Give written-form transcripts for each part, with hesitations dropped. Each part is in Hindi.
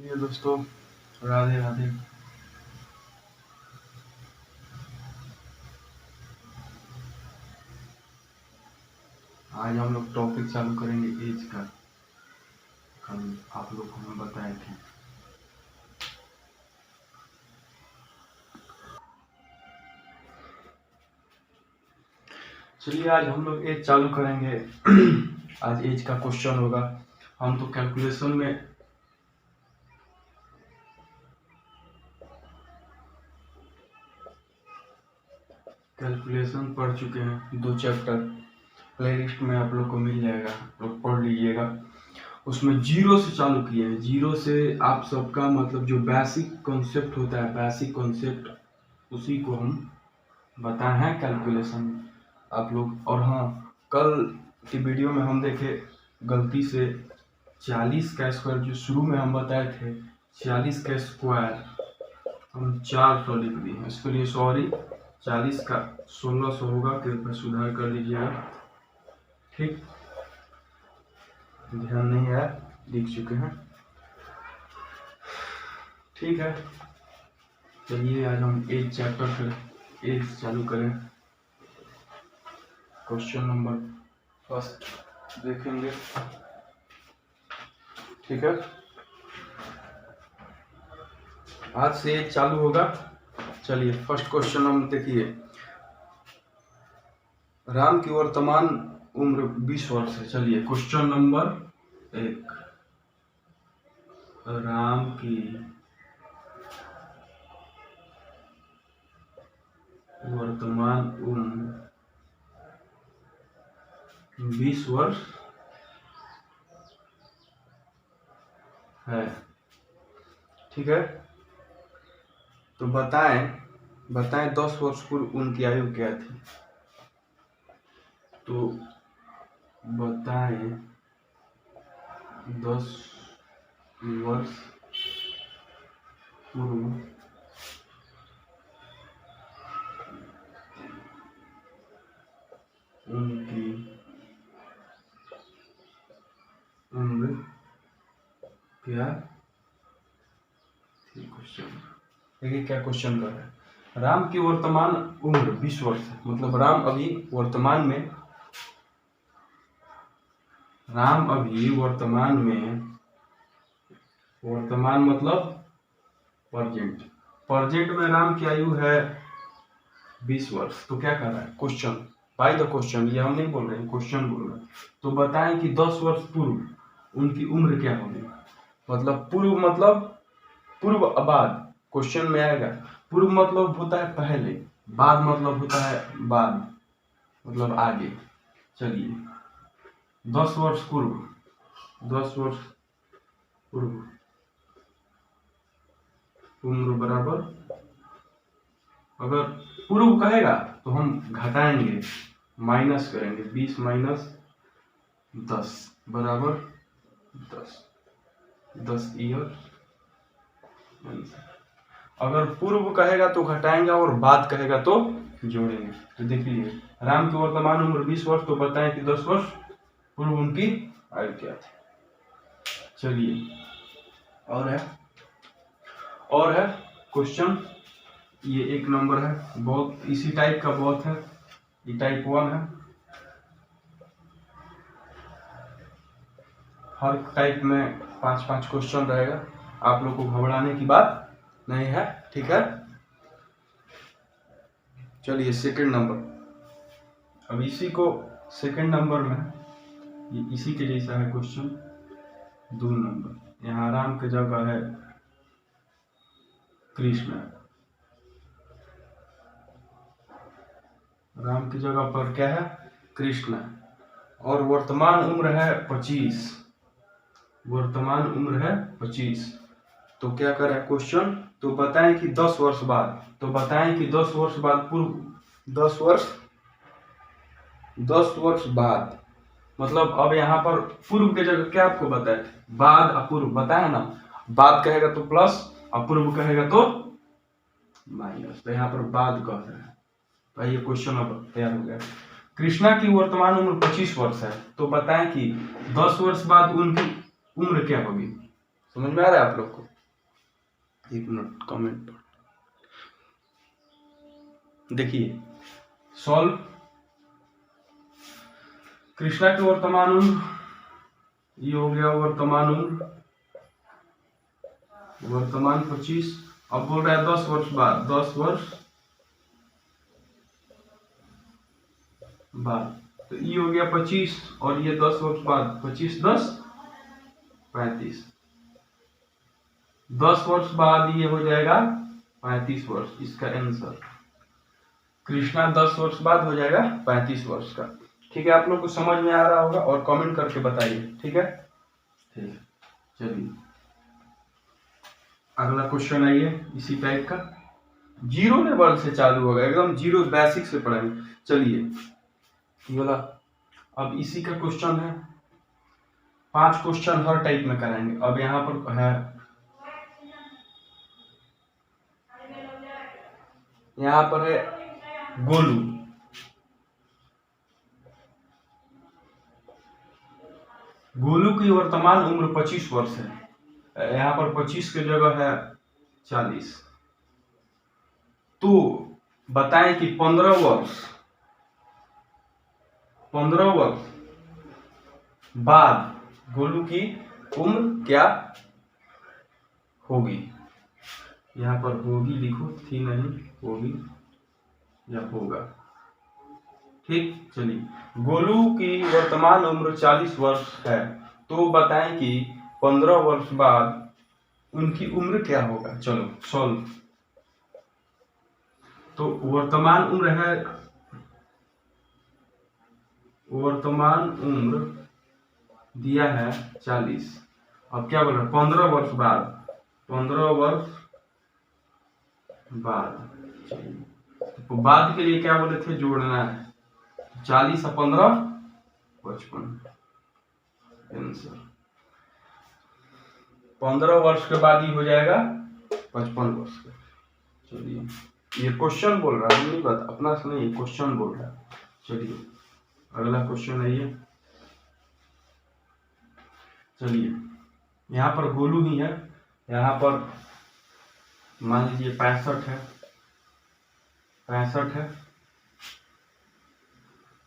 ये दोस्तों, राधे राधे। आज हम लोग टॉपिक चालू करेंगे एज का। कल आप लोग हमें बताए थे। चलिए आज हम लोग एज चालू करेंगे। आज एज का क्वेश्चन होगा। हम तो कैलकुलेशन पढ़ चुके हैं। 2 चैप्टर प्लेलिस्ट में आप लोग को मिल जाएगा, आप लोग पढ़ लीजिएगा। उसमें जीरो से चालू किए हैं। जीरो से आप सबका मतलब जो बेसिक कॉन्सेप्ट होता है, बेसिक कॉन्सेप्ट उसी को हम बताए हैं कैलकुलेशन आप लोग। और हाँ, कल की वीडियो में हम देखे गलती से 40 का स्क्वायर जो शुरू में हम बताए थे, 40 का स्क्वायर हम 400 लिख दिए हैं। इसके लिए सॉरी। 40 का 1600 होगा, कृपया सुधार कर लीजिएगा। ठीक, ध्यान नहीं है, लिख चुके हैं। ठीक है, चलिए आज हम एज चैप्टर फिर एज चालू करें। क्वेश्चन नंबर फर्स्ट देखेंगे। ठीक है, आज से एज चालू होगा। चलिए फर्स्ट क्वेश्चन हम देखिए। राम की वर्तमान उम्र 20 वर्ष है। चलिए क्वेश्चन नंबर 1, राम की वर्तमान उम्र 20 वर्ष है। ठीक है, तो बताएं 10 वर्ष पूर्व उनकी आयु क्या थी। तो बताएं 10 वर्ष पूर्व उनकी उम्र क्या थी। क्वेश्चन देखिए क्या क्वेश्चन कर रहा है। राम की वर्तमान उम्र 20 वर्ष है, मतलब राम अभी वर्तमान में वर्तमान मतलब प्रेजेंट में राम की आयु है 20 वर्ष। तो क्या कर रहा है क्वेश्चन, बाय द क्वेश्चन, ये हम नहीं बोल रहे हैं, क्वेश्चन बोल रहे हैं। तो बताएं कि 10 वर्ष पूर्व उनकी उम्र क्या होगी। मतलब पूर्व बाद क्वेश्चन में आएगा। पूर्व मतलब होता है पहले, बाद मतलब होता है बाद, मतलब आगे। चलिए 10 वर्ष पूर्व उम्र बराबर, अगर पूर्व कहेगा तो हम घटाएंगे, माइनस करेंगे। 20 माइनस 10 बराबर 10 ईयर। अगर पूर्व कहेगा तो घटाएंगे और बाद कहेगा तो जोड़ेंगे। तो देखिए राम की वर्तमान उम्र 20 वर्ष, तो बताएं कि 10 वर्ष पूर्व उनकी आयु क्या थी। चलिए और है क्वेश्चन। ये 1 नंबर है, बहुत इसी टाइप का बहुत है। ये टाइप 1 है। हर टाइप में 5-5 क्वेश्चन रहेगा। आप लोग को घबराने की बात नहीं है, ठीक है। चलिए सेकंड नंबर। अब इसी को सेकंड नंबर में ये इसी के जैसा है क्वेश्चन। 2 नंबर, यहाँ राम की जगह है कृष्ण, राम की जगह पर क्या है कृष्ण, और वर्तमान उम्र है 25। तो क्या करें क्वेश्चन, तो बताएं कि 10 वर्ष बाद, पूर्व 10 वर्ष बाद, मतलब अब यहाँ पर पूर्व के जगह क्या आपको बताए थे, बाद और पूर्व बताया ना। बाद कहेगा तो प्लस और पूर्व कहेगा तो माइनस। तो यहाँ पर बाद कह रहे हैं। तो ये क्वेश्चन अब तैयार हो गया। कृष्णा की वर्तमान उम्र 25 वर्ष है, तो बताएं कि 10 वर्ष बाद उनकी उम्र क्या होगी। समझ में आ रहा है आप लोग को। एक मिनट कमेंट पर देखिए। सॉल्व। कृष्णा की वर्तमान उम्र, ये हो गया वर्तमान उम्र, वर्तमान 25। अब बोल रहा है 10 वर्ष बाद, 10 वर्ष बाद, तो ये हो गया 25 और ये 10 वर्ष बाद, 25 10 35, 10 वर्ष बाद ये हो जाएगा 35 वर्ष। इसका आंसर कृष्णा 10 वर्ष बाद हो जाएगा 35 वर्ष का। ठीक है, आप लोग को समझ में आ रहा होगा और कमेंट करके बताइए। ठीक है, ठीक है, चलिए अगला क्वेश्चन आइए इसी टाइप का, जीरो लेवल से चालू होगा, एकदम जीरो बेसिक से पढ़ेंगे। चलिए ये वाला अब इसी का क्वेश्चन है, 5 क्वेश्चन हर टाइप में कराएंगे। अब यहाँ पर है, यहाँ पर है गोलू, गोलू की वर्तमान उम्र 25 वर्ष है, यहाँ पर 25 की जगह है 40। तो बताएं कि 15 वर्ष बाद गोलू की उम्र क्या होगी। यहाँ पर होगी लिखो, थी नहीं, होगी या होगा। ठीक, चलिए गोलू की वर्तमान उम्र 40 वर्ष है, तो बताएं कि 15 वर्ष बाद उनकी उम्र क्या होगा। चलो सॉल्व। तो वर्तमान उम्र है, वर्तमान उम्र दिया है 40। अब क्या बोल रहा है 15 वर्ष बाद, 15 वर्ष बाद, तो बाद के लिए क्या बोले थे, जोड़ना है, 40 और 15 55। आंसर 15 वर्ष के बाद ही हो जाएगा 55 वर्ष का। चलिए ये क्वेश्चन बोल रहा है, नहीं बता अपना से नहीं, क्वेश्चन बोल रहा है। चलिए अगला क्वेश्चन है ये, चलिए यहाँ पर गोलू ही है, यहाँ पर मान लीजिए 65 है, 65 है,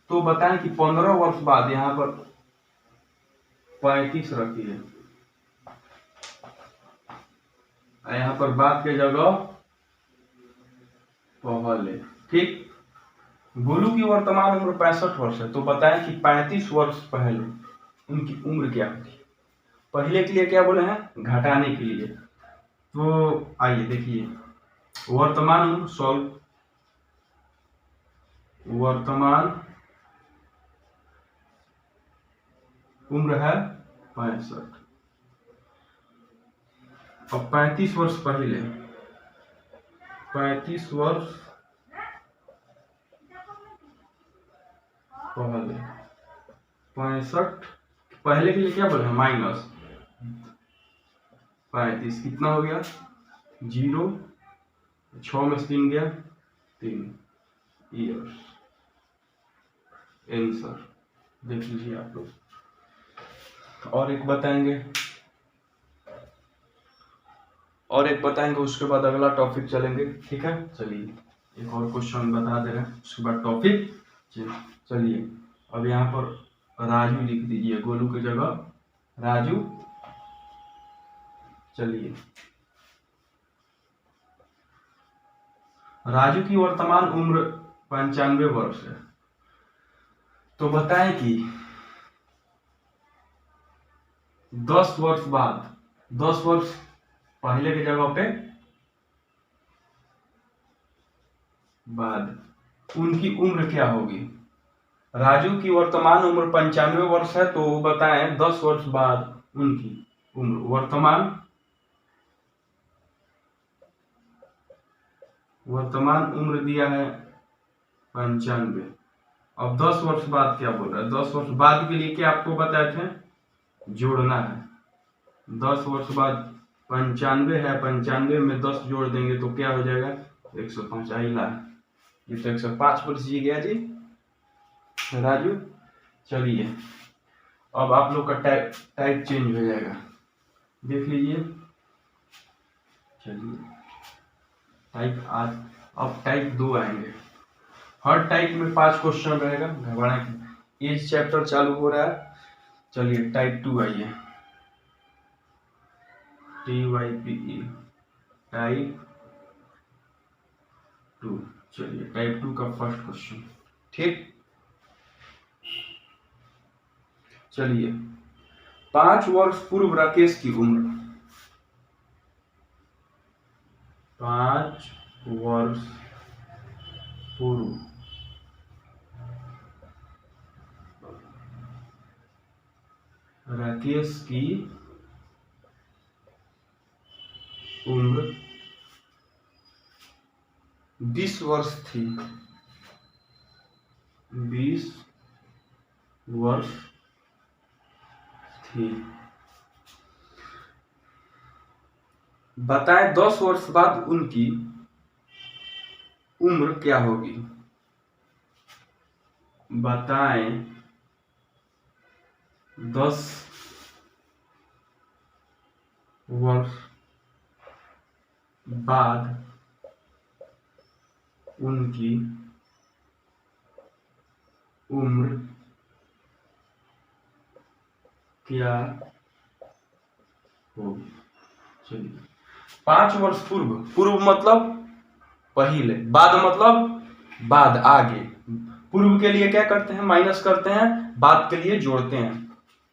तो बताएं कि 15 वर्ष बाद यहाँ पर 35 रखिए, यहाँ पर बाद के जगह पहले। ठीक, गोलू की वर्तमान उम्र 65 वर्ष है, तो बताएं कि 35 वर्ष पहले उनकी उम्र क्या होती। पहले के लिए क्या बोले हैं, घटाने के लिए। तो आइए देखिए, वर्तमान उम्र सॉल्व, वर्तमान उम्र है 65, अब 35 वर्ष पहले, 35 वर्ष पहले, 65 पहले के लिए क्या बोले माइनस 35, कितना हो गया 0, 6 में से 3 गया 3 ईयर्स। आंसर देख लीजिए आप लोग। और एक बताएंगे, और एक बताएंगे, उसके बाद अगला टॉपिक चलेंगे। ठीक है, चलिए एक और क्वेश्चन बता दे रहे हैं, उसके बाद टॉपिक। चलिए अब यहाँ पर राजू लिख दीजिए, गोलू की जगह राजू। चलिए राजू की वर्तमान उम्र 95 वर्ष है, तो बताएं कि 10 वर्ष बाद, 10 वर्ष पहले की जगह पे बाद उनकी उम्र क्या होगी। राजू की वर्तमान उम्र 95 वर्ष है, तो बताएं 10 वर्ष बाद उनकी उम्र, वर्तमान उम्र दिया है 95। अब 10 वर्ष बाद क्या बोल रहा है, 10 वर्ष बाद के लिए क्या आपको बताए थे, जोड़ना है। 10 वर्ष बाद 95 है, 95 में 10 जोड़ देंगे तो क्या हो जाएगा 105। आइला ये तो 105 वर्ष जी गया जी राजू। चलिए अब आप लोग का टाइप चेंज हो जाएगा, देख लीजिए। चलिए टाइप आज, अब टाइप 2 आएंगे। हर टाइप में 5 क्वेश्चन रहेगा, घबराने की। एज चैप्टर चालू हो रहा है। चलिए टाइप 2 आइए, TYPE टाइप 2। चलिए टाइप 2 का फर्स्ट क्वेश्चन, ठीक। चलिए 5 वर्ष पूर्व राकेश की उम्र, 5 वर्ष पूर्व राकेश की उम्र 20 वर्ष थी, 20 वर्ष थी। बताएं 10 वर्ष बाद उनकी उम्र क्या होगी। बताएं 10 वर्ष बाद उनकी उम्र क्या होगी। चलिए 5 वर्ष पूर्व, पूर्व मतलब पहले, बाद मतलब बाद, आगे। पूर्व के लिए क्या करते हैं, माइनस करते हैं, बाद के लिए जोड़ते हैं।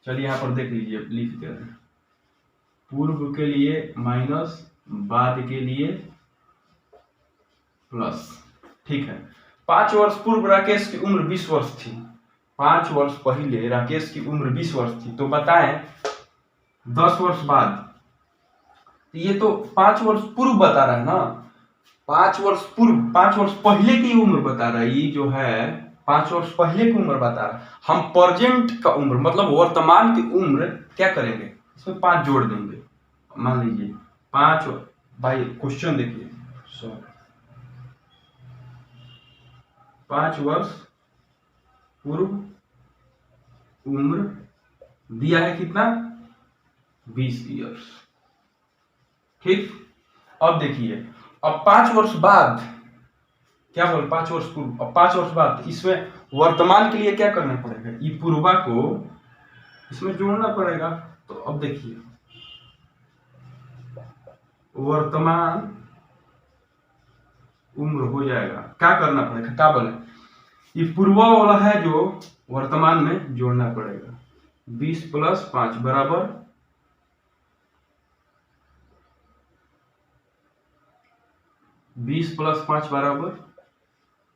चलिए यहाँ पर देख लीजिए, लिख दे रहे हैं। पूर्व के लिए माइनस, बाद के लिए प्लस, ठीक है। 5 वर्ष पूर्व राकेश की उम्र 20 वर्ष थी। 5 वर्ष पहले राकेश की उम्र 20 वर्ष थी, तो बताएं 10 वर्ष बाद। ये तो 5 वर्ष पूर्व बता रहा है ना, 5 वर्ष पूर्व, 5 वर्ष पहले की उम्र बता रहा है। ये जो है 5 वर्ष पहले की उम्र बता रहा है। हम प्रेजेंट का उम्र मतलब वर्तमान की उम्र क्या करेंगे, इसमें 5 जोड़ देंगे। मान लीजिए 5, भाई क्वेश्चन देखिए, 5 वर्ष पूर्व उम्र दिया है कितना, 20 ईयर्स, ठीक। अब देखिए, अब 5 वर्ष बाद क्या बोल, 5 वर्ष पूर्व, अब 5 वर्ष बाद, इसमें वर्तमान के लिए क्या करना पड़ेगा, ये पूर्वा को इसमें जोड़ना पड़ेगा। तो अब देखिए वर्तमान उम्र हो जाएगा, क्या करना पड़ेगा, क्या बोले, ये पूर्वा वाला है जो वर्तमान में जोड़ना पड़ेगा। 20 + 5 बराबर 20 + 5 बराबर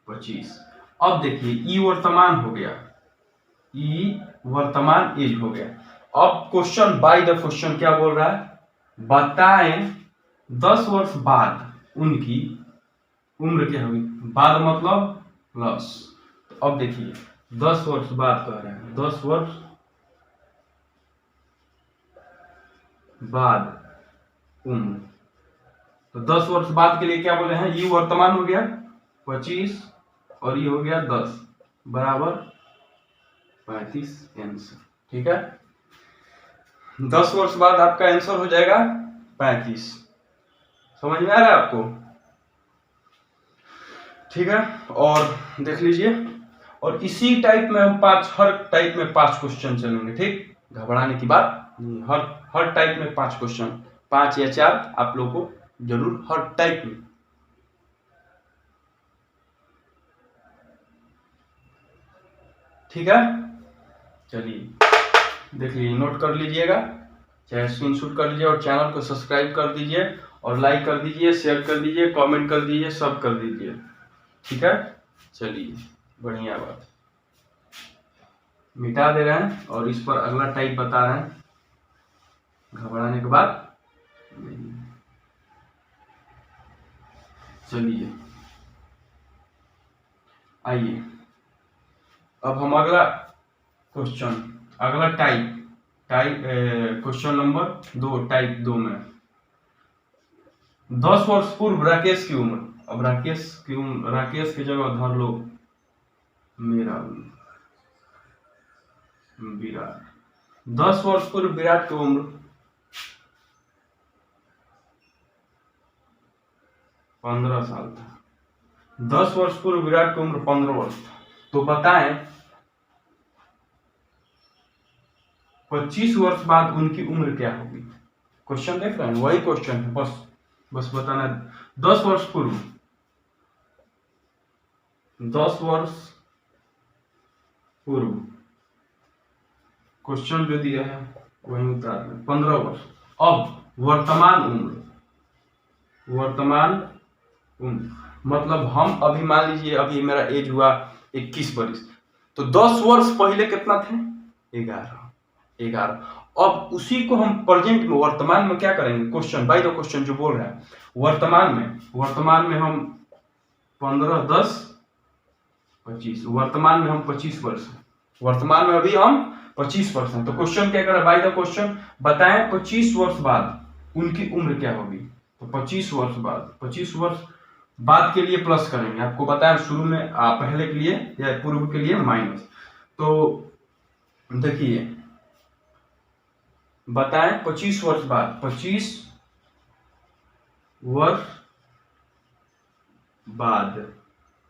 25। अब देखिए ई वर्तमान हो गया, ई वर्तमान एज हो गया। अब क्वेश्चन बाय द क्वेश्चन क्या बोल रहा है, बताएं 10 वर्ष बाद उनकी उम्र क्या होगी। बाद मतलब प्लस, तो अब देखिए 10 वर्ष बाद कह रहे हैं, 10 वर्ष बाद उम्र, तो 10 वर्ष बाद के लिए क्या बोले हैं, ये वर्तमान हो गया 25 और ये हो गया 10 बराबर 35 आंसर, ठीक है। 10 वर्ष बाद आपका आंसर हो जाएगा 35। समझ में आ रहा है आपको, ठीक है। और देख लीजिए, और इसी टाइप में हम हर टाइप में 5 क्वेश्चन चलेंगे, ठीक। घबराने की बात नहीं, हर टाइप में 5 क्वेश्चन, 5 या 4 आप लोग को जरूर हर टाइप में, ठीक है। चलिए देख लीजिए, नोट कर लीजिएगा, चाहे स्क्रीनशॉट कर लीजिए, और चैनल को सब्सक्राइब कर दीजिए, और लाइक कर दीजिए, शेयर कर दीजिए, कमेंट कर दीजिए, सब कर दीजिए, ठीक है। चलिए बढ़िया बात, मिटा दे रहे हैं और इस पर अगला टाइप बता रहे हैं, घबराने के बाद नहीं। चलिए आइए, अब हम अगला क्वेश्चन, अगला टाइप क्वेश्चन नंबर 2, टाइप 2 में 10 वर्ष पूर्व राकेश की उम्र। अब राकेश की उम्र, राकेश की जगह धर लो मेरा विराट। 10 वर्ष पूर्व विराट की उम्र 15 साल था। 10 वर्ष पूर्व विराट की उम्र 15 वर्ष था। तो बताएं 25 वर्ष बाद उनकी उम्र क्या होगी। क्वेश्चन देख रहे हैं, वही क्वेश्चन है, बस बताना है। 10 वर्ष पूर्व, 10 वर्ष पूर्व क्वेश्चन जो दिया है वही उतार रहे। 15 वर्ष। अब वर्तमान उम्र, मतलब हम अभी मान लीजिए अभी मेरा एज हुआ 21 वर्ष, तो 10 वर्ष पहले कितना थे? 11। अब उसी को हम प्रेजेंट में, वर्तमान में क्या करेंगे? क्वेश्चन बाय द क्वेश्चन जो बोल रहा है, वर्तमान में हम 15, 10, 25, वर्तमान में हम 25 वर्ष हैं। वर्तमान में अभी हम 25 वर्ष हैं। तो क्वेश्चन क्या कर रहा है? बाय द क्वेश्चन बताएं 25 वर्ष बाद उनकी उम्र क्या होगी। तो 25 वर्ष बाद के लिए प्लस करेंगे। आपको बताया शुरू में, पहले के लिए या पूर्व के लिए माइनस। तो देखिए बताएं 25 वर्ष बाद, 25 वर्ष बाद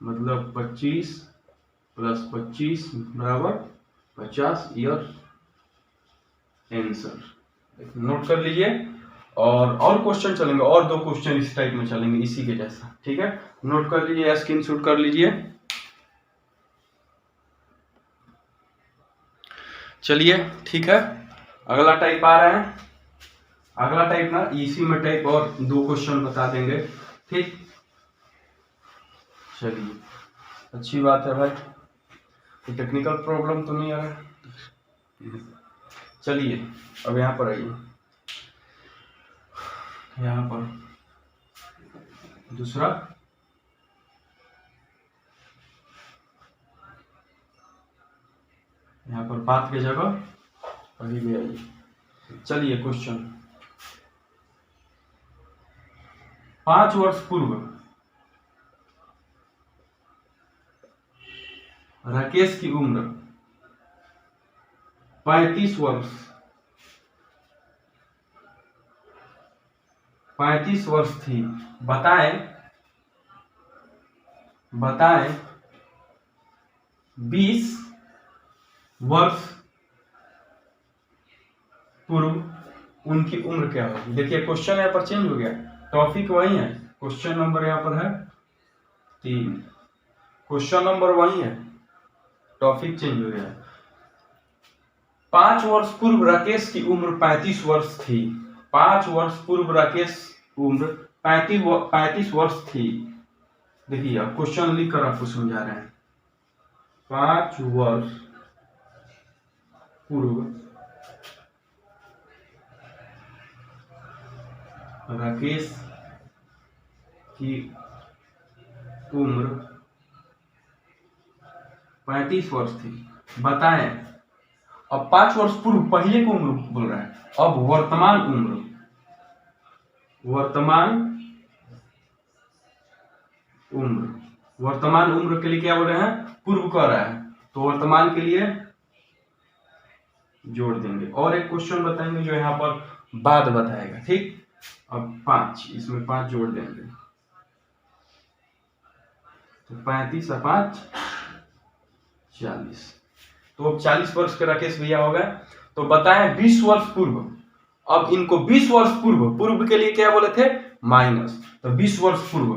मतलब 25 प्लस 25 बराबर 50 ईयर आंसर। नोट कर लीजिए। और क्वेश्चन चलेंगे, और 2 क्वेश्चन इस टाइप में चलेंगे इसी के जैसा। ठीक है, नोट कर लीजिए, स्क्रीनशॉट कर लीजिए। चलिए ठीक है, अगला टाइप आ रहा है। अगला टाइप ना इसी में टाइप और 2 क्वेश्चन बता देंगे। ठीक, चलिए अच्छी बात है भाई, टेक्निकल प्रॉब्लम तो नहीं आ रहा है। चलिए अब यहाँ पर आइए, यहाँ पर दूसरा, यहाँ पर बात की जगह अभी भी आइए। चलिए क्वेश्चन, 5 वर्ष पूर्व राकेश की उम्र 35 वर्ष थी। बताएं 20 वर्ष पूर्व उनकी उम्र क्या होगी। देखिए क्वेश्चन यहाँ पर चेंज हो गया, टॉपिक वही है, क्वेश्चन नंबर यहाँ पर है 3, क्वेश्चन नंबर वही है, टॉपिक चेंज हो गया। 5 वर्ष पूर्व राकेश की उम्र 35 वर्ष थी। 5 वर्ष पूर्व राकेश उम्र 35 वर्ष थी। देखिए अब क्वेश्चन लिख कर आपको समझा रहे हैं। 5 वर्ष पूर्व राकेश की उम्र 35 वर्ष थी। बताएं, अब 5 वर्ष पूर्व पहले की उम्र बोल रहा है, अब वर्तमान उम्र के लिए क्या बोल रहे हैं? पूर्व कह रहा है, तो वर्तमान के लिए जोड़ देंगे। और एक क्वेश्चन बताएंगे जो यहाँ पर बाद बताएगा। ठीक, अब 5, इसमें 5 जोड़ देंगे, तो 35 और 5 40। तो अब 40 वर्ष के राकेश भैया हो गए। तो बताएं 20 वर्ष पूर्व, अब इनको 20 वर्ष पूर्व के लिए क्या बोले थे? माइनस। तो 20 वर्ष पूर्व,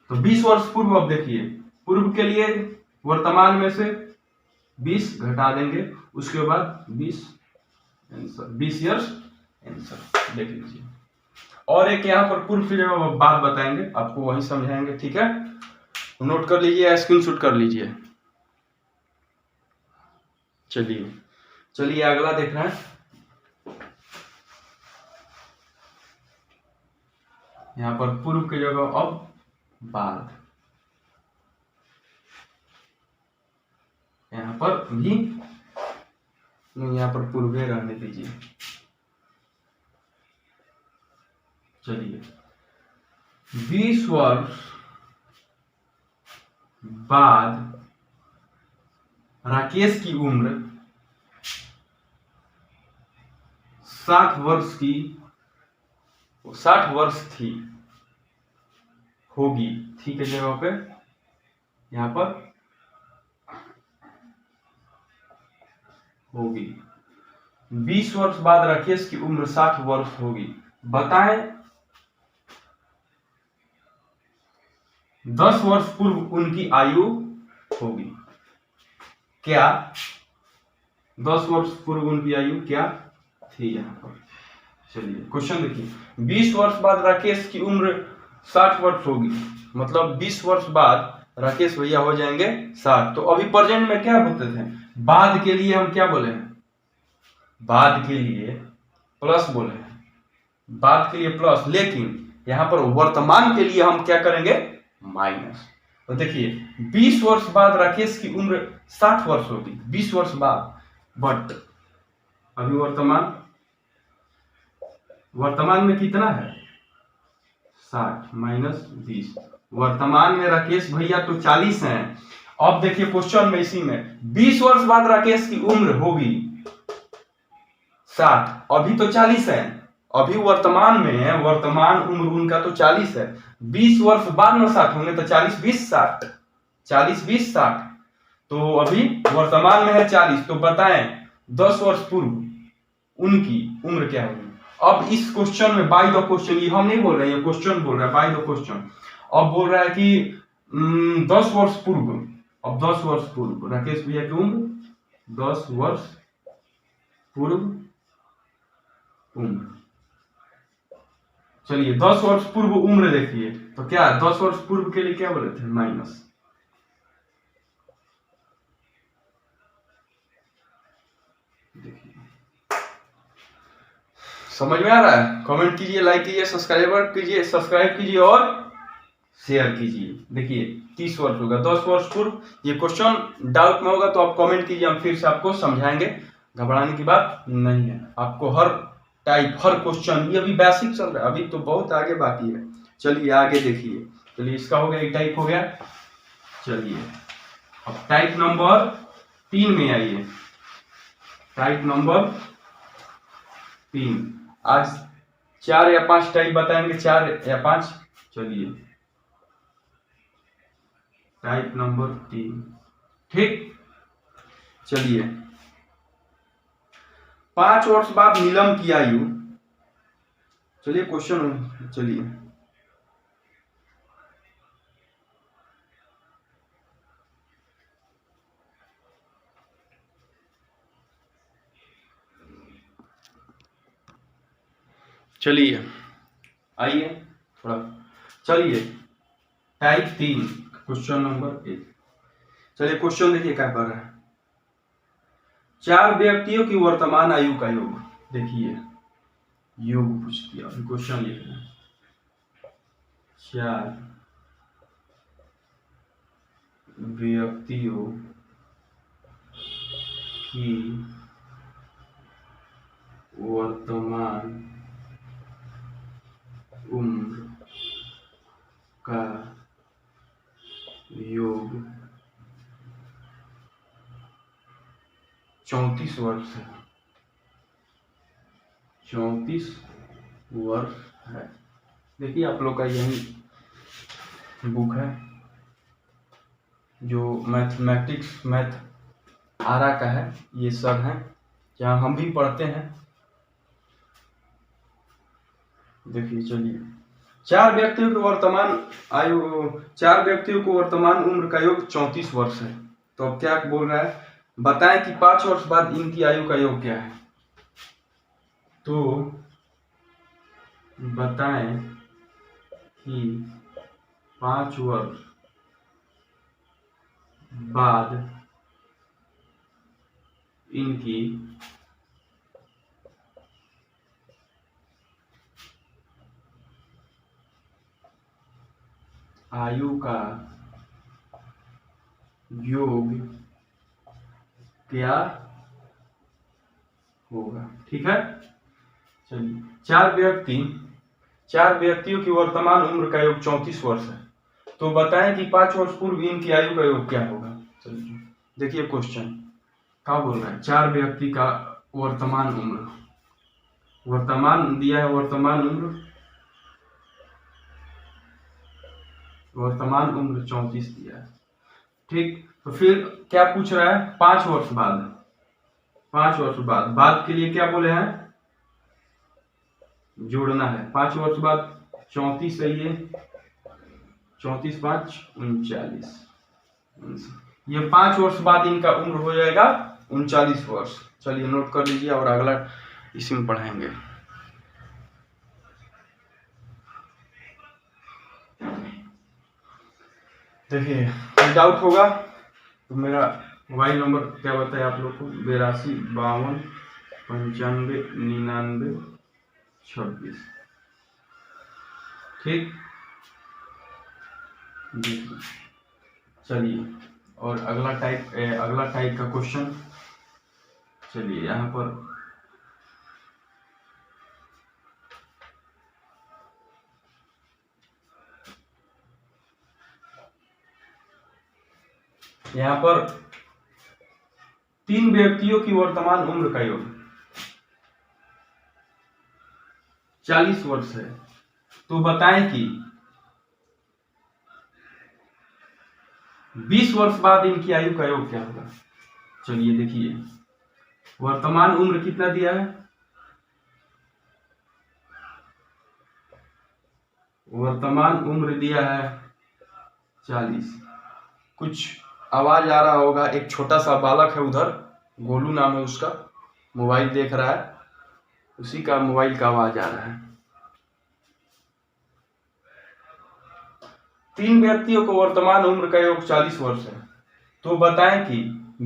तो 20 वर्ष पूर्व, अब देखिए पूर्व के लिए वर्तमान में से 20 घटा देंगे, उसके बाद 20 ईयर्स आंसर। देख लीजिए। और एक यहाँ पर पूर्व की जगह बात बताएंगे, आपको वही समझाएंगे। ठीक है, नोट कर लीजिए, स्क्रीनशॉट कर लीजिए। चलिए अगला देख रहे हैं। यहाँ पर पूर्व की जगह अब बाद, यहाँ पर भी नहीं, यहाँ पर पूर्व रहने दीजिए। चलिए 20 वर्ष बाद राकेश की उम्र 60 वर्ष की 60 वर्ष थी होगी, थी के जगह पे यहाँ पर होगी। 20 वर्ष बाद राकेश की उम्र 60 वर्ष होगी। बताएं 10 वर्ष पूर्व उनकी आयु होगी क्या? 10 वर्ष पूर्व उनकी आयु क्या थी यहाँ पर। चलिए क्वेश्चन देखिए, 20 वर्ष बाद राकेश की उम्र 60 वर्ष होगी, मतलब 20 वर्ष बाद राकेश भैया हो जाएंगे 60। तो अभी प्रेजेंट में क्या बोलते थे, बाद के लिए हम क्या बोले हैं, बाद के लिए प्लस बोले हैं, बाद के लिए प्लस, लेकिन यहाँ पर वर्तमान के लिए हम क्या करेंगे, माइनस। तो देखिए 20 वर्ष बाद राकेश की उम्र 60 वर्ष होगी, 20 वर्ष बाद, बट अभी वर्तमान में कितना है, 60 माइनस 20, वर्तमान में राकेश भैया तो 40 हैं। अब देखिए क्वेश्चन में इसी में 20 वर्ष बाद राकेश की उम्र होगी 60, अभी तो 40 है, अभी वर्तमान में है, वर्तमान उम्र उनका तो 40 है, 20 वर्ष बाद में 60 होंगे तो 40 20 60, 40 20 60, तो अभी वर्तमान में है 40। तो बताएं 10 वर्ष पूर्व उनकी उम्र क्या होगी। अब इस क्वेश्चन में बाय द क्वेश्चन, ये हम नहीं बोल रहे हैं, ये क्वेश्चन बोल रहा है बाय द क्वेश्चन। अब बोल रहा है कि 10 वर्ष पूर्व, अब 10 वर्ष पूर्व राकेश भैया की उम्र 10 वर्ष पूर्व उम्र। चलिए 10 वर्ष पूर्व उम्र देखिए, तो क्या 10 वर्ष पूर्व के लिए क्या बोले थे, माइनस। देखिए समझ में आ रहा है, कमेंट कीजिए, लाइक कीजिए, सब्सक्राइब कीजिए और शेयर कीजिए। देखिए 30 वर्ष होगा 10 वर्ष पूर्व, ये क्वेश्चन डाउट में होगा तो आप कमेंट कीजिए, हम फिर से आपको समझाएंगे, घबराने की बात नहीं है। आपको हर टाइप हर क्वेश्चन, ये अभी बेसिक चल रहा है, अभी तो बहुत आगे बाकी है। चलिए आगे देखिए, चलिए इसका हो गया, एक टाइप हो गया। चलिए अब टाइप नंबर 3 में आइए, टाइप नंबर 3। आज 4 या 5 टाइप बताएंगे, 4 या 5। चलिए टाइप नंबर 3, ठीक। चलिए 5 वर्ष बाद नीलम की आयु, चलिए क्वेश्चन, चलिए चलिए आइए थोड़ा, चलिए टाइप 3 क्वेश्चन नंबर 1। चलिए क्वेश्चन देखिए क्या कर रहा है, 4 व्यक्तियों की वर्तमान आयु का योग। देखिए योग पूछ दिया, क्वेश्चन लिख रहे हैं, 4 व्यक्तियों की वर्तमान उम्र का योग 34 वर्ष है, 34 वर्ष है। देखिए आप लोग का यही बुक है जो मैथ आरा का है, ये सब है जहाँ हम भी पढ़ते हैं। देखिए चलिए 4 व्यक्तियों की वर्तमान आयु, 4 व्यक्तियों को वर्तमान उम्र का योग 34 वर्ष है। तो अब क्या बोल रहा है, बताएं कि 5 वर्ष बाद इनकी आयु का योग क्या है। तो बताएं कि 5 वर्ष बाद इनकी आयु का योग क्या होगा, ठीक है। चलिए 4 व्यक्तियों की वर्तमान उम्र का योग 34 वर्ष है, तो बताएं कि 5 वर्ष पूर्व इनकी आयु का योग क्या होगा। चलिए देखिए क्वेश्चन क्या बोल रहा है, 4 व्यक्ति का वर्तमान उम्र, वर्तमान दिया है, वर्तमान उम्र 34 दिया है। ठीक, तो फिर क्या पूछ रहा है, 5 वर्ष बाद, 5 वर्ष बाद के लिए क्या बोले हैं, जोड़ना है। 5 वर्ष बाद 34 सही है, 34 5 39, ये 5 वर्ष बाद इनका उम्र हो जाएगा 39 वर्ष। चलिए नोट कर लीजिए और अगला इसी में पढ़ाएंगे। देखिए कोई डाउट होगा तो मेरा मोबाइल नंबर क्या बताया आप लोग को, 82 52 95 99 26। ठीक, देखिए चलिए, और अगला टाइप का क्वेश्चन। चलिए यहाँ पर तीन व्यक्तियों की वर्तमान उम्र का योग 40 वर्ष है, तो बताएं कि 20 वर्ष बाद इनकी आयु का योग क्या होगा। चलिए देखिए, वर्तमान उम्र कितना दिया है, वर्तमान उम्र दिया है 40। कुछ आवाज आ रहा होगा, एक छोटा सा बालक है उधर, गोलू नाम है उसका, मोबाइल देख रहा है, उसी का मोबाइल का आवाज आ रहा है। तीन व्यक्तियों को वर्तमान उम्र का योग 40 वर्ष है, तो बताएं कि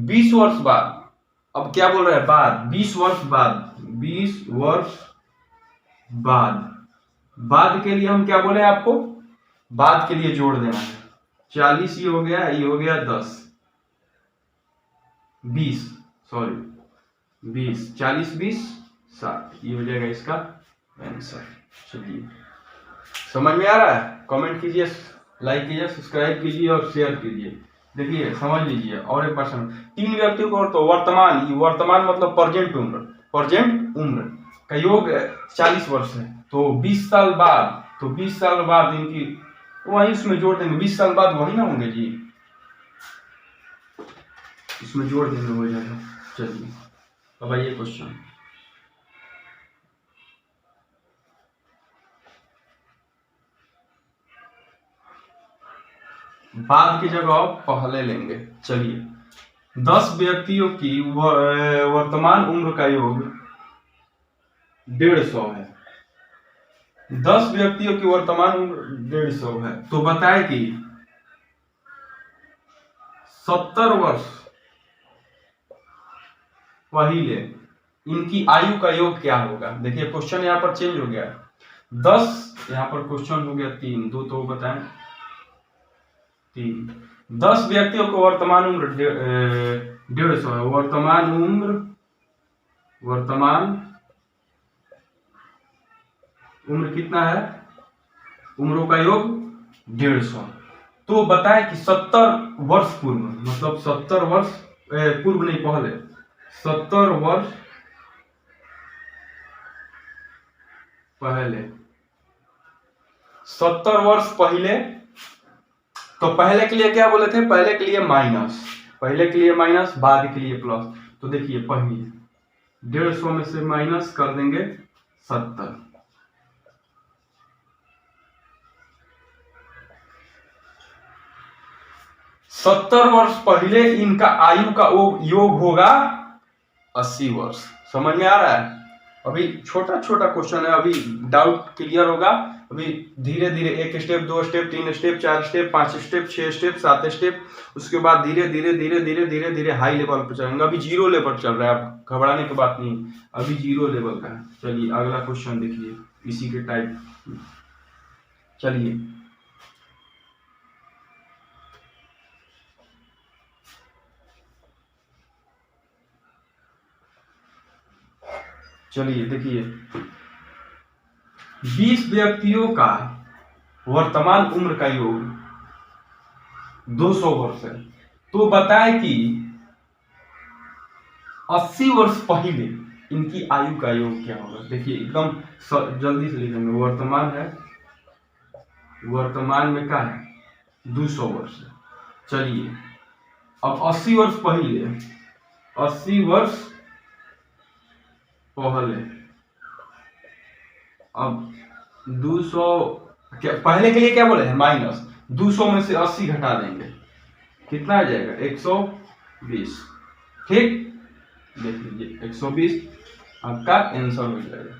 20 वर्ष बाद, अब क्या बोल रहे हैं, बाद, 20 वर्ष बाद, 20 वर्ष बाद के लिए हम क्या बोले आपको, बाद के लिए जोड़ देना है। 40 ये हो गया 10 20 40 20 60, ये हो जाएगा इसका आंसर। चलिए समझ में आ रहा है, कमेंट कीजिए, लाइक कीजिए, सब्सक्राइब कीजिए और शेयर कीजिए। देखिए समझ लीजिए। और एक पर्सन, तीन व्यक्तियों को, तो वर्तमान मतलब प्रेजेंट उम्र का योग 40 वर्ष है, तो 20 साल बाद, तो 20 साल बाद इनकी वही उसमें जोड़ देंगे, 20 साल बाद वही ना होंगे जी, इसमें जोड़ देंगे, हो जाएगा। चलिए अब आइए क्वेश्चन। बाद की जगह पहले लेंगे। चलिए 10 व्यक्तियों की वर्तमान उम्र का योग 150 है, 10 व्यक्तियों की वर्तमान उम्र 150 है, तो बताए कि 70 वर्ष पहले इनकी आयु का योग क्या होगा। देखिए क्वेश्चन यहाँ पर चेंज हो गया, 10 यहाँ पर क्वेश्चन हो गया 3, 2 तो बताएं 3, 10 व्यक्तियों को वर्तमान उम्र 150 है, वर्तमान उम्र कितना है, उम्रों का योग 150, तो बताएं कि 70 वर्ष पूर्व, मतलब 70 वर्ष पूर्व नहीं पहले, 70 वर्ष पहले, 70 वर्ष पहले, तो पहले के लिए क्या बोले थे, पहले के लिए माइनस, बाद के लिए प्लस। तो देखिए पहले 150 में से माइनस कर देंगे 70, 70 वर्ष पहले इनका आयु का योग होगा 80 वर्ष। समझ में आ रहा है। अभी छोटा छोटा क्वेश्चन है, अभी डाउट क्लियर होगा। अभी धीरे धीरे 1 step 2 step 3 step 4 step 5 step 6 step 7 step, उसके बाद धीरे धीरे धीरे धीरे धीरे धीरे हाई लेवल पर चलेंगे। अभी 0 लेवल चल रहा है, आप घबराने की बात नहीं, अभी 0 लेवल का है। चलिए अगला क्वेश्चन देखिए इसी के टाइप। चलिए देखिए 20 व्यक्तियों का वर्तमान उम्र का योग 200 वर्ष है, तो बताएं कि 80 वर्ष पहले इनकी आयु का योग क्या होगा। देखिए एकदम जल्दी से लिखेंगे। वर्तमान में क्या है 200 वर्ष। चलिए अब 80 वर्ष पहले 80 वर्ष पहले, अब 200 क्या पहले के लिए क्या बोले हैं माइनस 200 में से 80 घटा देंगे, कितना आ जाएगा 120। ठीक, देख लीजिए 120 आपका आंसर हो जाएगा।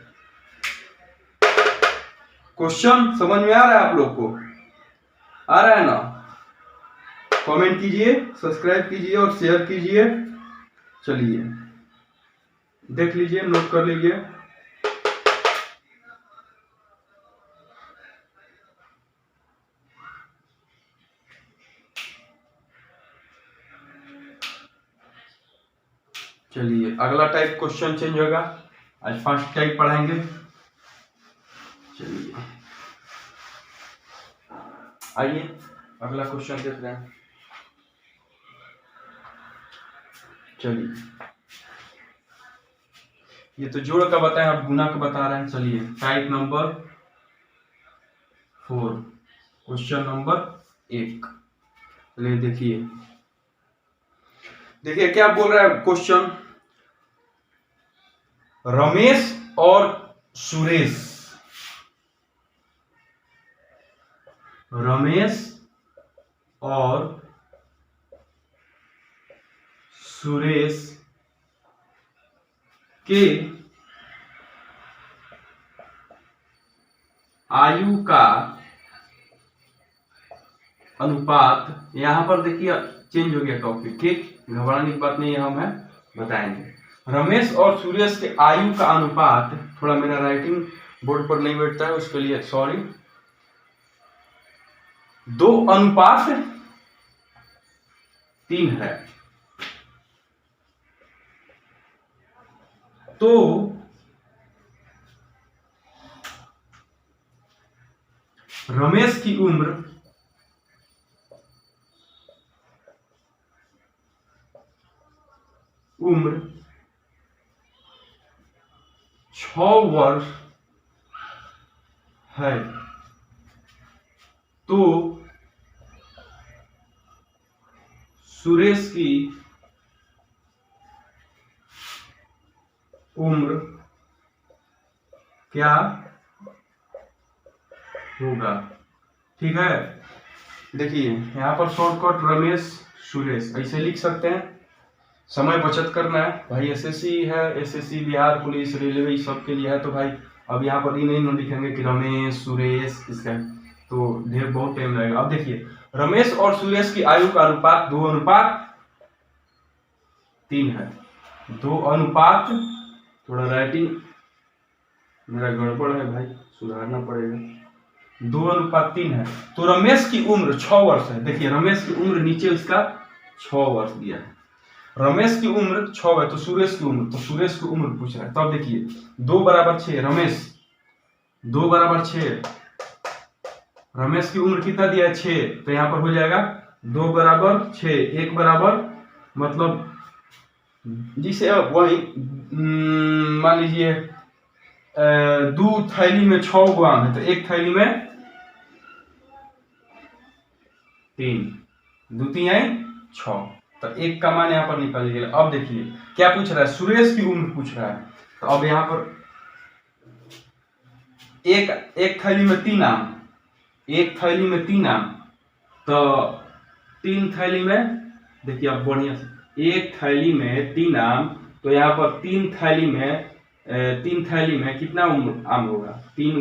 क्वेश्चन समझ में आ रहा है आप लोग को, आ रहा है ना? कमेंट कीजिए, सब्सक्राइब कीजिए और शेयर कीजिए। चलिए देख लीजिए, नोट कर लीजिए। चलिए अगला टाइप क्वेश्चन चेंज होगा, आज फर्स्ट टाइप पढ़ाएंगे। चलिए आइए अगला क्वेश्चन देख रहे हैं। चलिए ये तो जोड़ का बताएं, आप गुना का बता रहे हैं। चलिए टाइप नंबर 4, क्वेश्चन नंबर 1। चलिए देखिए क्या बोल रहा है क्वेश्चन। रमेश और सुरेश, रमेश और सुरेश के आयु का अनुपात, यहां पर देखिए चेंज हो गया टॉपिक। ठीक, घबराने की बात नहीं है, हम है बताएंगे। रमेश और सुरेश के आयु का अनुपात, थोड़ा मेरा राइटिंग बोर्ड पर नहीं बैठता है उसके लिए सॉरी, 2:3 है। तो रमेश की उम्र 6 वर्ष है, तो सुरेश की उम्र क्या होगा। ठीक है, देखिए यहां पर शॉर्टकट रमेश सुरेश ऐसे लिख सकते हैं, समय बचत करना है भाई। एसएससी है, एसएससी बिहार पुलिस रेलवे सब के लिए है, तो भाई अब यहाँ पर ही नहीं लिखेंगे कि रमेश सुरेश, इसका तो ढेर बहुत टाइम लगेगा। अब देखिए रमेश और सुरेश की आयु का अनुपात 2:3 है। 2:, थोड़ा राइटिंग मेरा गड़बड़ है भाई, सुधारना पड़ेगा। 2:3 है, तो रमेश की उम्र 6 वर्ष है। देखिए रमेश की उम्र नीचे उसका 6 वर्ष दिया है। रमेश की उम्र 6 है, तो सुरेश की उम्र, तो सुरेश की उम्र पूछ रहा है। तब देखिए 2 = 6, रमेश 2 = 6, रमेश की उम्र कितना दिया है 6, तो यहाँ पर हो जाएगा 2 = 6, 1 बराबर मतलब जिसे वही मान लीजिए 2 थैली में 6 गो आम है, तो 1 थैली में 3, 2 3 6, तो 1 का मान यहाँ पर निकल गया। अब देखिए क्या पूछ रहा है, सुरेश की उम्र पूछ रहा है। तो अब यहाँ पर एक थैली में 3 आम, 1 थैली में 3 आम, तो 3 थैली में देखिए अब बढ़िया से 1 थैली में 3 आम, तो यहाँ पर 3 थैली में कितना आम होगा, 3 ×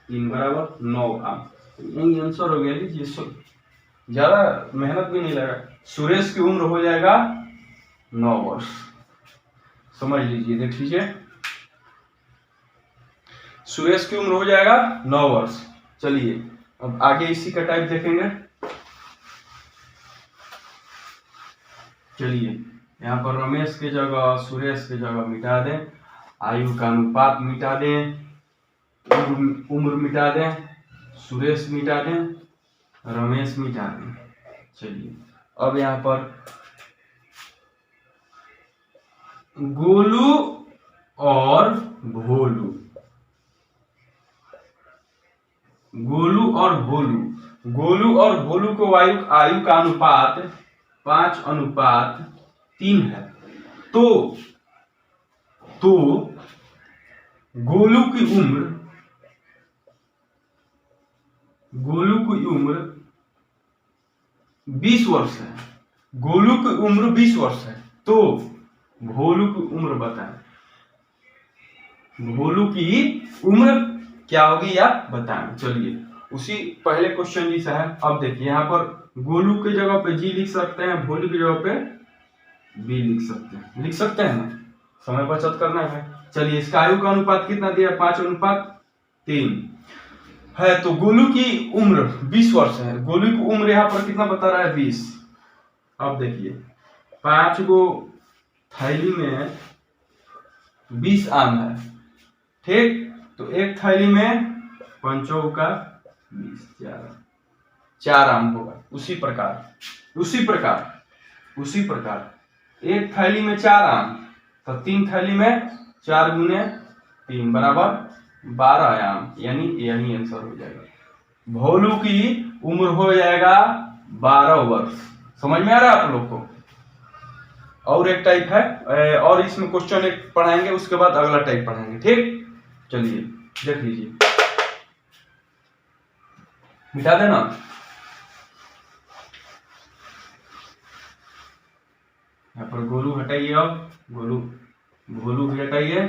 3 = 9 आम। यही आंसर हो गया। लीजिए ज्यादा मेहनत भी नहीं लगा। सुरेश की उम्र हो जाएगा 9 वर्ष, समझ लीजिए। देख लीजिए सुरेश की उम्र हो जाएगा 9 वर्ष। चलिए अब आगे इसी का टाइप देखेंगे। चलिए यहाँ पर रमेश के जगह सुरेश के जगह मिटा दें, आयु का अनुपात मिटा दें, उम्र मिटा दें, सुरेश मिटा दें, रमेश मिटा दें। चलिए अब यहाँ पर गोलू और भोलू। गोलू और भोलू, गोलू और भोलू को आयु आयु का अनुपात 5:3 है। तो गोलू की उम्र 20 वर्ष है। गोलू की उम्र 20 वर्ष है, तो भोलू की उम्र बताएं। भोलू की उम्र क्या होगी आप बताएं। चलिए उसी पहले क्वेश्चन जैसा है। अब देखिए यहाँ पर गोलू की जगह पे जी लिख सकते हैं, भोलू की जगह पे बी लिख सकते हैं ना, समय बचत करना है। चलिए इसका आयु का अनुपात कितना दिया, 5:3 है। तो गोलू की उम्र 20 वर्ष है। गोलू की उम्र यहाँ पर कितना बता रहा है, 20। अब देखिए 5 गो थैली में 20 आम है, ठीक। तो एक थैली में 5 का 20, 4 आम होगा। उसी प्रकार एक थैली में 4 आम, तो 3 थैली में 4 गुने 3 बराबर 12 आम, यानी यही आंसर हो जाएगा। भोलू की उम्र हो जाएगा 12 वर्ष। समझ में आ रहा है आप लोग को। और एक टाइप है, और इसमें क्वेश्चन एक पढ़ाएंगे, उसके बाद अगला टाइप पढ़ाएंगे, ठीक। चलिए देख लीजिए, मिटा देना। यहाँ पर गोलू हटाइए, अब भोलू भी हटाइए,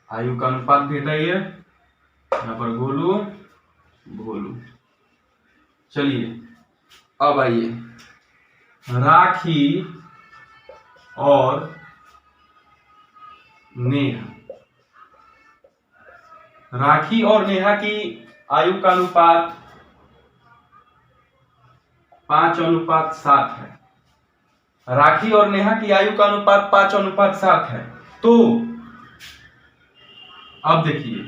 आयु का अनुपात भी हटाइए, यहाँ पर गोलू भोलू। चलिए अब आइए राखी और नेहा। राखी और नेहा की आयु का अनुपात 5:7 है। राखी और नेहा की आयु का अनुपात 5:7 है। तो अब देखिए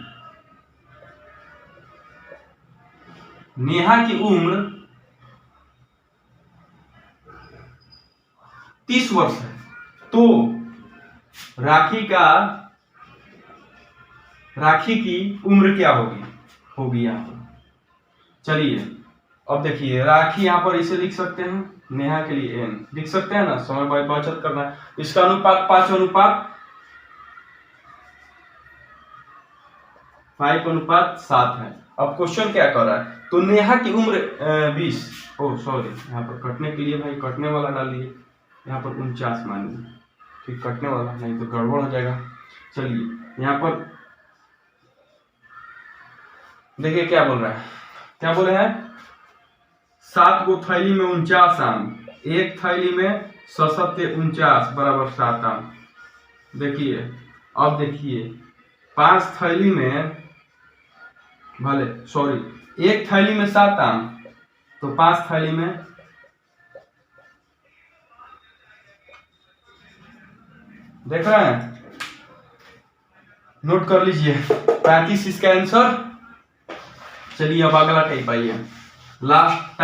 नेहा की उम्र 30 वर्ष है, तो राखी की उम्र क्या होगी यहाँ पर। चलिए अब देखिए राखी यहाँ पर इसे लिख सकते हैं, नेहा के लिए n लिख सकते हैं ना, समय बचत करना है। इसका अनुपात 5:7 है। अब क्वेश्चन क्या कर रहा है, तो नेहा की उम्र 20, सॉरी यहाँ पर कटने के लिए भाई कटने वाला डालिए, यहाँ पर 49 मानिए, ठीक, कटने वाला, नहीं तो गड़बड़ हो जाएगा। चलिए यहाँ पर देखिए क्या बोल रहा है, क्या बोले हैं, 7 गो थैली में 49 आम, एक थैली में 7 बराबर 7 आम। देखिए अब देखिए 5 थैली में एक थैली में 7 आम, तो 5 थैली में देख रहे हैं, नोट कर लीजिए 35 इसका आंसर। चलिए अब अगला टाइप आइए, लास्ट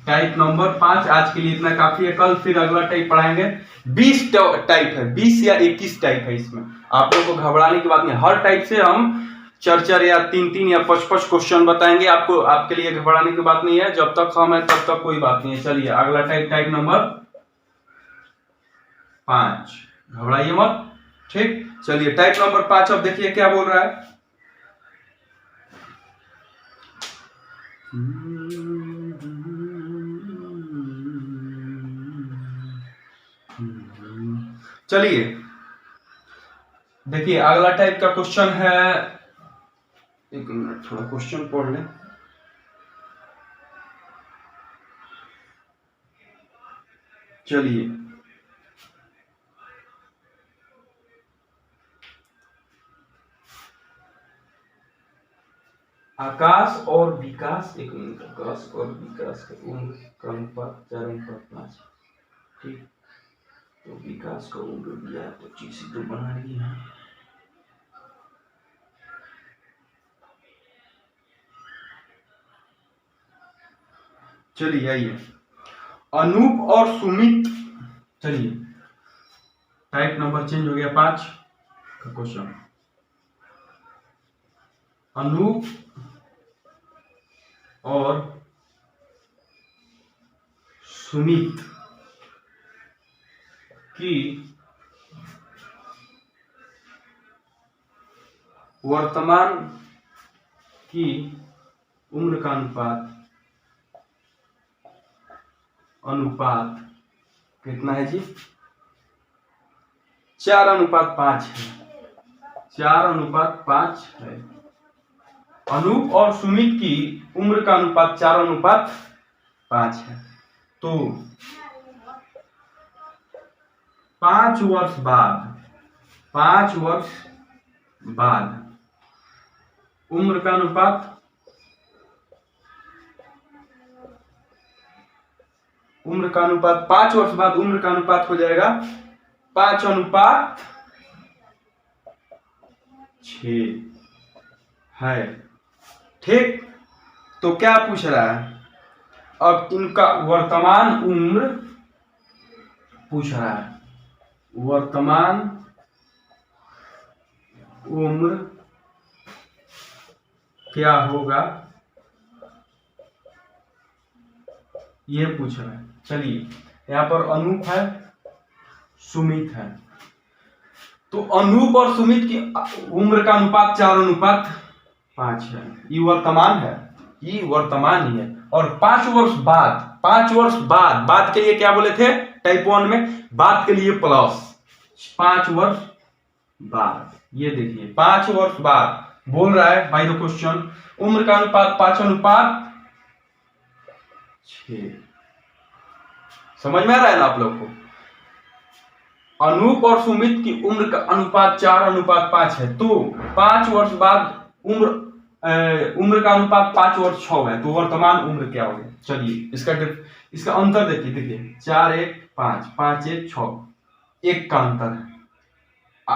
टाइप नंबर 5। आज के लिए इतना काफी है, कल फिर अगला टाइप पढ़ाएंगे। 20 टाइप है, 20 या 21 टाइप है। इसमें आप लोगों को घबराने की बात नहीं, हर टाइप से हम 4 या 3 या 5 क्वेश्चन बताएंगे आपको, आपके लिए घबराने की बात नहीं है। जब तक हम है तब तक कोई बात नहीं है। चलिए अगला टाइप नंबर 5, घबराइए मत, ठीक। चलिए टाइप नंबर 5, अब देखिए क्या बोल रहा है। चलिए देखिए अगला टाइप का क्वेश्चन है, एक मिनट थोड़ा क्वेश्चन पढ़ लें। चलिए आकाश और विकास, एक मिनट, आकाश और विकास का उम्र का अनुपात 4:5, ठीक। तो विकास का उम्र दिया 25 तो बना लिए हैं। चलिए आइए अनूप और सुमित। चलिए टाइप नंबर चेंज हो गया 5 का क्वेश्चन। अनूप और सुमित की वर्तमान की उम्र का अनुपात कितना है जी? 4:5 है। 4:5 है। अनूप और सुमित की उम्र का अनुपात 4:5 है। तो 5 वर्ष बाद उम्र का अनुपात 5 वर्ष बाद उम्र का अनुपात हो जाएगा 5:6 है। ठीक, तो क्या पूछ रहा है? अब इनका वर्तमान उम्र पूछ रहा है। वर्तमान उम्र क्या होगा ये पूछ रहा है। चलिए, यहाँ पर अनूप है, सुमित है, तो अनूप और सुमित की उम्र का अनुपात 4:5 है। ये वर्तमान ही है। और 5 वर्ष बाद के लिए क्या बोले थे टाइप 1 में? बाद के लिए प्लस 5 वर्ष बाद। ये देखिए 5 वर्ष बाद बोल रहा है बाय द क्वेश्चन उम्र का अनुपात 5:6। समझ में आ रहा है ना आप लोग को? अनूप और सुमित की उम्र का अनुपात 4:5 है, तो 5 वर्ष बाद उम्र का अनुपात 5 और 6 है, तो वर्तमान उम्र क्या होगी? चलिए इसका अंतर देखिए 4 1 5 5 1 6 1 का अंतर है।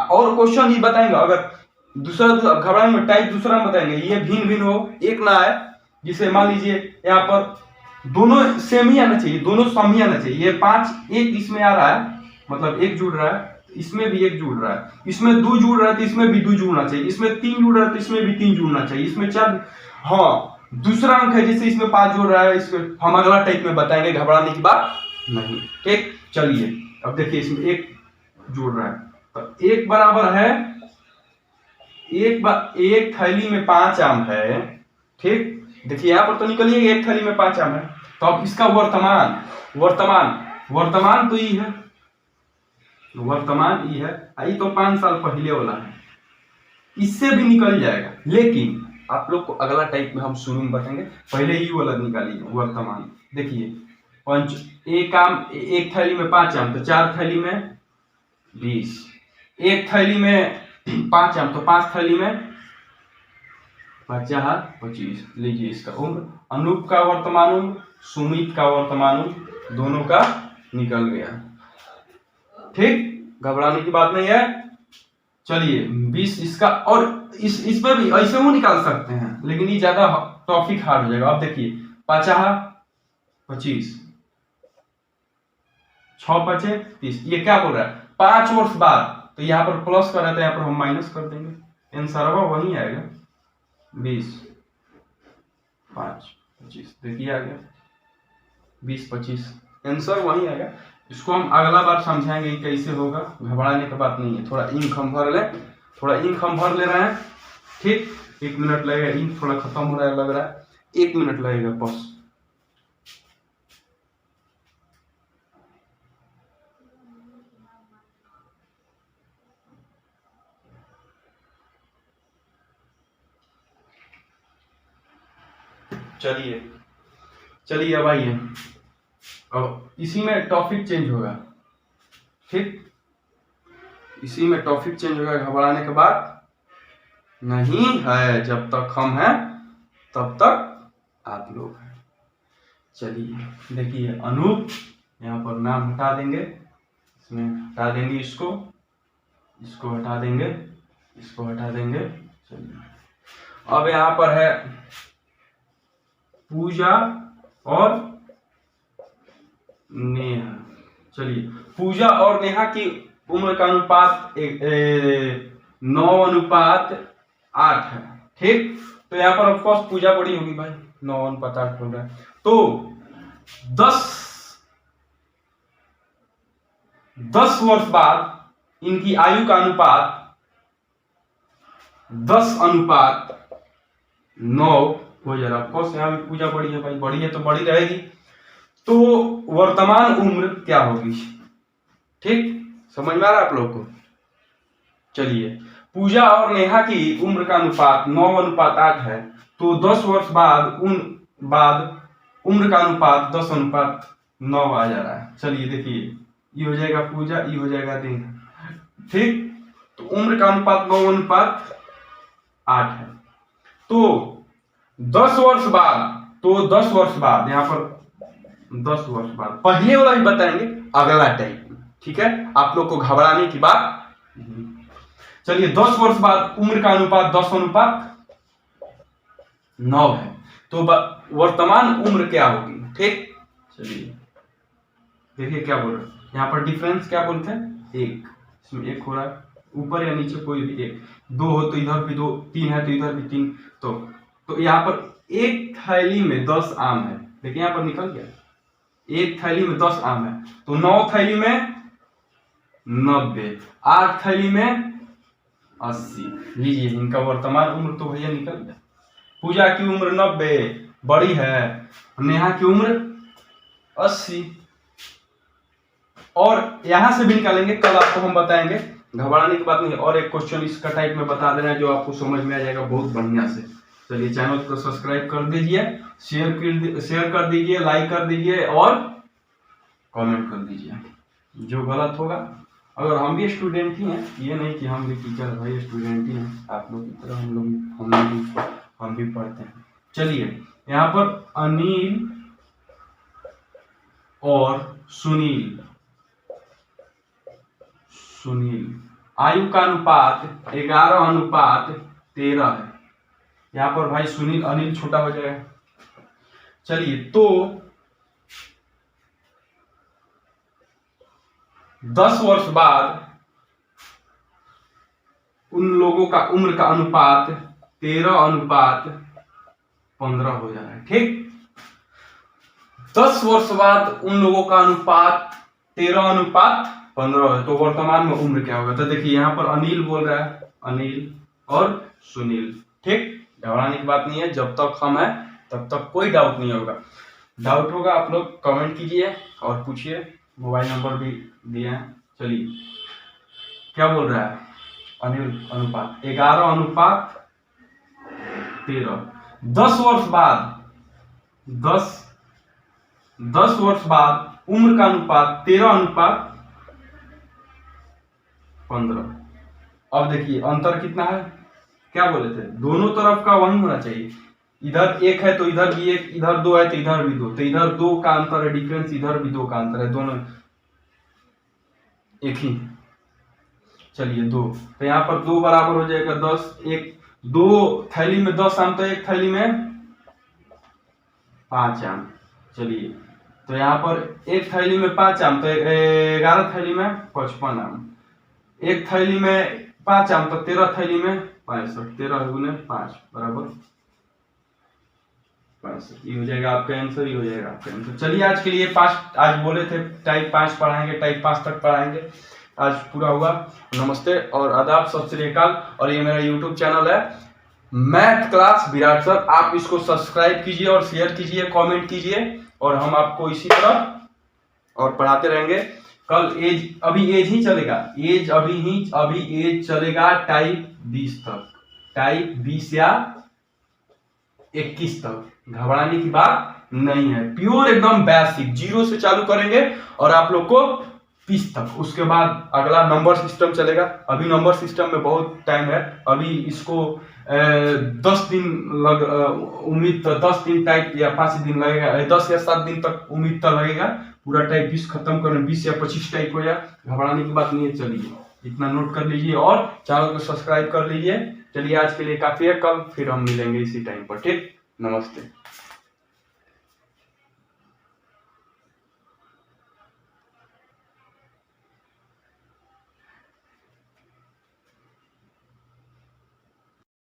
और क्वेश्चन ही बताएंगे, अगर दूसरा घबराने में टाइप दूसरा बताएंगे, ये भिन्न हो, एक ना है, जिसे मान लीजिए यहाँ पर दोनों सेम ही आना चाहिए, दोनों सम ही आना चाहिए। ये 5 1 इसमें आ रहा है, मतलब 1 जुड़ रहा है, इसमें भी 1 जुड़ रहा है, इसमें 2 जुड़ रहा है तो इसमें भी 2 जुड़ना चाहिए, इसमें 3 जुड़ रहा है तो इसमें भी 3 जुड़ना चाहिए, इसमें 4। हाँ, दूसरा अंक है जैसे इसमें 5 जुड़ रहा है, इसमें हम अगला टाइप में बताएंगे, घबराने की बात नहीं। ठीक, चलिए अब देखिए इसमें 1 जुड़ रहा है, तो 1 बराबर है एक थैली में 5 आम है। ठीक, देखिए यहाँ पर तो निकलिए 1 थैली में 5 आम है, तो अब इसका वर्तमान तो ये है, वर्तमान ये है, आई तो 5 साल पहले वाला है, इससे भी निकल जाएगा। लेकिन आप लोग को अगला टाइप में हम शुरू में बताएंगे, पहले ये वाला निकालिए वर्तमान। देखिए एक थैली में 5 आम, तो 4 थैली में 20, एक थैली में 5 आम, तो 5 थैली में 25। लीजिए इसका उम्र, अनूप का वर्तमान उम्र, सुमित का वर्तमान उम्र, दोनों का निकल गया। ठीक, घबराने की बात नहीं है। चलिए 20 इसका, और इसमें भी ऐसे वो निकाल सकते हैं, लेकिन ये ज्यादा टॉपिक हार्ड हो जाएगा। अब देखिए 5 25, 6 5 30, ये क्या बोल रहा है? 5 वर्ष बाद, तो यहाँ पर प्लस कर रहा था, यहाँ पर हम माइनस कर देंगे, आंसर वही आएगा 20 5 25। देखिए आ गया 20 25, आंसर वही आएगा। इसको हम अगला बार समझाएंगे कैसे होगा, घबराने की बात नहीं है। थोड़ा इंक हम भर ले रहे हैं। ठीक, 1 मिनट लगेगा, इंक थोड़ा खत्म हो रहा है लग रहा है, 1 मिनट लगेगा बस। चलिए अब आइए, अब इसी में टॉपिक चेंज होगा। ठीक, इसी में टॉपिक चेंज होगा, घबराने के बाद नहीं है। जब तक हम हैं तब तक आप लोग हैं। चलिए देखिए अनूप, यहाँ पर नाम हटा देंगे, इसमें हटा देंगे, इसको हटा देंगे, इसको हटा देंगे। चलिए अब यहाँ पर है पूजा और नेहा। चलिए पूजा और नेहा की उम्र का अनुपात 9:8 है। ठीक, तो यहाँ पर ऑफकोर्स पूजा बड़ी होगी भाई, 9:8 बोल रहा है। तो 10 वर्ष बाद इनकी आयु का अनुपात 10:9 हो जा रहा है। ऑफकोर्स यहाँ भी पूजा बड़ी है भाई, बड़ी है तो बड़ी रहेगी। तो वर्तमान उम्र क्या होगी? ठीक, समझ में आ रहा है आप लोग को? चलिए, पूजा और नेहा की उम्र का अनुपात 9:8 है, तो 10 वर्ष बाद उम्र का अनुपात 10:9 आ जा रहा है। चलिए देखिए, ये हो जाएगा पूजा, ये हो जाएगा नेहा। ठीक, तो उम्र का अनुपात 9:8 है। तो 10 वर्ष बाद यहाँ पर 10 वर्ष बाद पहले वाला ही बताएंगे, अगला टाइप। ठीक है, आप लोग को घबराने की बात। चलिए, 10 वर्ष बाद उम्र का अनुपात 10:9 है, तो वर्तमान उम्र क्या होगी? ठीक, चलिए देखिए क्या बोल रहे हैं यहाँ पर। डिफरेंस क्या बोलते हैं? 1, इसमें 1 हो रहा है, ऊपर या नीचे कोई भी 1, 2 हो तो इधर भी 2, 3 है तो इधर भी 3। तो यहाँ पर एक थैली में 10 आम है। देखिए यहाँ पर निकल गया, एक थैली में 10 आम है, तो 9 थैली में 90, 8 थैली में 80। लीजिए, इनका वर्तमान उम्र तो भैया निकल गया। पूजा की उम्र 90 बड़ी है, नेहा की उम्र 80। और यहां से भी निकालेंगे, कल आपको हम बताएंगे, घबराने की बात नहीं। और एक क्वेश्चन इसका टाइप में बता दे रहे हैं जो आपको समझ में आ जाएगा बहुत बढ़िया से। चलिए, चैनल को सब्सक्राइब कर दीजिए, शेयर कर दीजिए, लाइक कर दीजिए और कमेंट कर दीजिए। जो गलत होगा, अगर हम भी स्टूडेंट ही हैं, ये नहीं कि हम भी टीचर भाई, स्टूडेंट ही हैं आप लोग की तरह, हम भी पढ़ते हैं। चलिए, यहाँ पर अनिल और सुनील आयु का अनुपात 11:13 है। यहाँ पर भाई सुनील, अनिल छोटा हो जाएगा। चलिए, तो 10 वर्ष बाद उन लोगों का उम्र का अनुपात 13:15 हो जा रहा है। ठीक, 10 वर्ष बाद उन लोगों का अनुपात 13:15 है, तो वर्तमान में उम्र क्या होगा? तो देखिए यहाँ पर अनिल बोल रहा है, अनिल और सुनील। ठीक, घबराने की बात नहीं है, जब तक हम हैं तब तक कोई डाउट नहीं होगा। डाउट होगा आप लोग कमेंट कीजिए और पूछिए, मोबाइल नंबर भी दिए हैं। चलिए, क्या बोल रहा है? अनिल अनुपात 11:13। 10 वर्ष बाद उम्र का अनुपात 13:15। अब देखिए अंतर कितना है, क्या बोले थे? दोनों तरफ का वही होना चाहिए। इधर 1 है तो इधर भी 1, इधर 2 है तो इधर भी 2, तो इधर 2 का अंतर है डिफरेंस, इधर भी 2 का अंतर है, दोनों एक ही। चलिए 2, तो यहाँ पर 2 बराबर हो जाएगा 10। 2 थैली में 10 आम, तो 1 थैली में 5 आम। चलिए, तो यहाँ पर 1 थैली में 5 आम, तो 11 थैली में 55 आम। 1 थैली में 5 आम, तो 13 थैली में 65। 13 गुने 5 बराबर 65। ये हो जाएगा आपका आंसर, ये हो जाएगा आपका आंसर। चलिए, आज के लिए 5, आज बोले थे टाइप 5 पढ़ाएंगे, टाइप 5 तक पढ़ाएंगे, आज पूरा हुआ। नमस्ते और आदाब, सत श्री अकाल। और ये मेरा यूट्यूब चैनल है मैथ क्लास विराट सर। आप इसको सब्सक्राइब कीजिए और शेयर कीजिए, कमेंट कीजिए, और हम आपको इसी तरह और पढ़ाते रहेंगे। कल अभी एज ही चलेगा, अभी एज चलेगा टाइप 20 तक, टाइप 20 या 21 तक। घबराने की बात नहीं है, प्योर एकदम बेसिक, 0 से चालू करेंगे और आप लोग को 20 तक। उसके बाद अगला नंबर सिस्टम चलेगा। अभी नंबर सिस्टम में बहुत टाइम है, अभी इसको 10 दिन उम्मीद, 10 दिन टाइप या 5 दिन लगेगा, 10 या 7 दिन तक उम्मीद तो लगेगा पूरा टाइप 20 खत्म करने, 20 या 25 टाइप हो जाए। घबराने की बात नहीं है। चलिए, इतना नोट कर लीजिए और चैनल को सब्सक्राइब कर लीजिए। चलिए, आज के लिए काफी है, कल फिर हम मिलेंगे इसी टाइम पर। ठीक, नमस्ते।